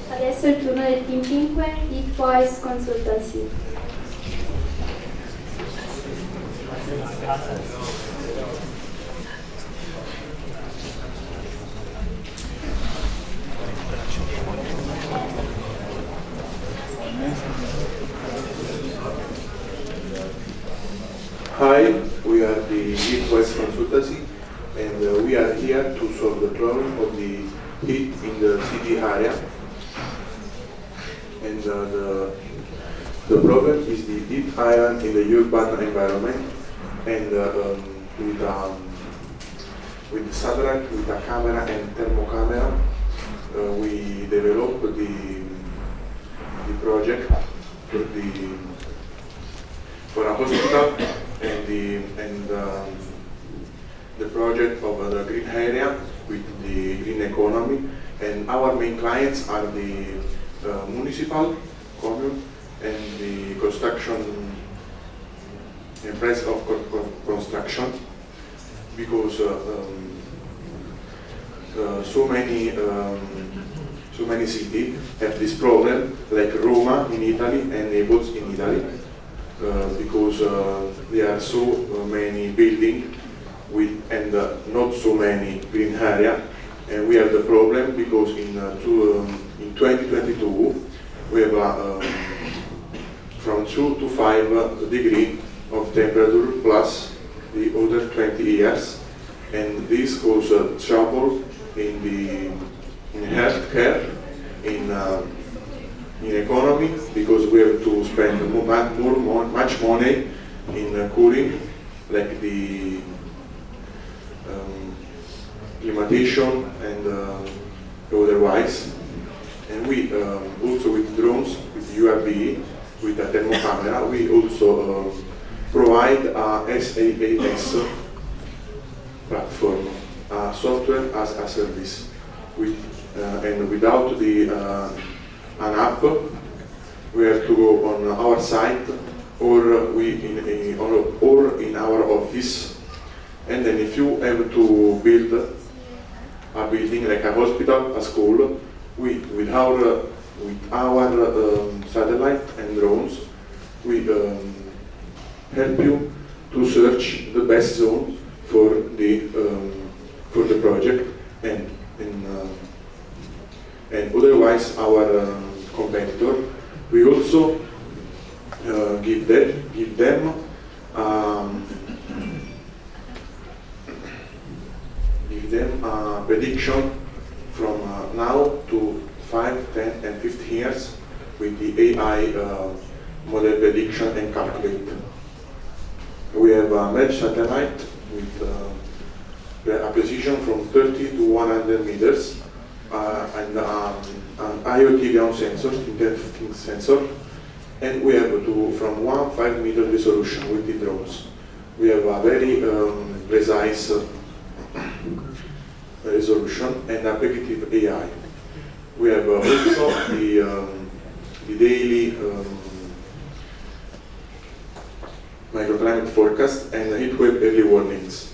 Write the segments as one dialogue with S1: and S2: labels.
S1: Adesso è il turno del team 5, Heatwise Consultancy.
S2: Hi, we are the Heatwise Consultancy, and we are here to solve the problem of the heat in the city area. And the problem is the heat island in the urban environment, and with the satellite, with a camera and thermocamera, we developed the project for a hospital and the project of the green area with the green economy. And our main clients are the municipal, commune, and the construction, price of construction, because so many cities have this problem, like Roma in Italy and Naples in Italy, because there are so many buildings and not so many green area, and we have the problem because in 2022 we have from 2 to 5 degrees of temperature plus the other 20 years, and this causes trouble in healthcare, in economy, because we have to spend much money in cooling, like the climatization and otherwise. And we also with drones, with UAV, with a thermocamera, we also provide a SaaS platform, software as a service, and without an app, we have to go on our site or in our office. And then if you have to build a building like a hospital, a school, with our satellite and drones, we help you to search the best zone for the project, and otherwise our competitor, we also give them a prediction from now to 5, 10, and 15 years with the AI model prediction and calculate. We have a mesh satellite with a precision from 30 to 100 meters and an IoT ground sensor, internet sensor, and we have from 1.5 meter resolution with the drones. We have a very precise resolution and a predictive AI. We have also the daily microclimate forecast and heatwave early warnings.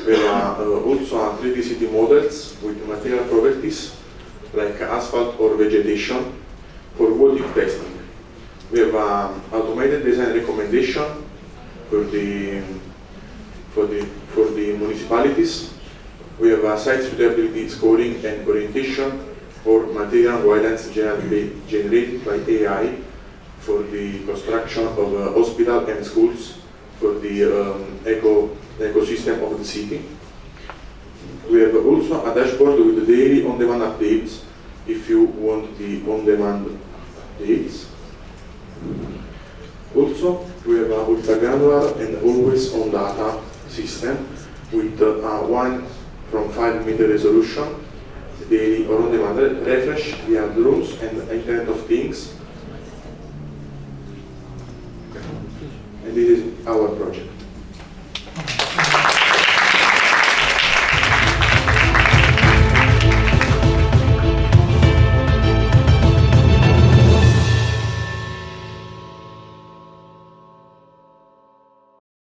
S2: We have also 3D city models with material properties like asphalt or vegetation for what if testing. We have automated design recommendation for the municipalities. We have a site suitability scoring and orientation or material guidance generated by AI for the construction of hospitals and schools for the ecosystem of the city. We have also a dashboard with the daily on-demand updates if you want the on-demand updates. Also, we have a ultra-granular and always-on data system with 1 from 5 meter resolution, daily or on-demand refresh via drones and Internet of Things. And this is our project.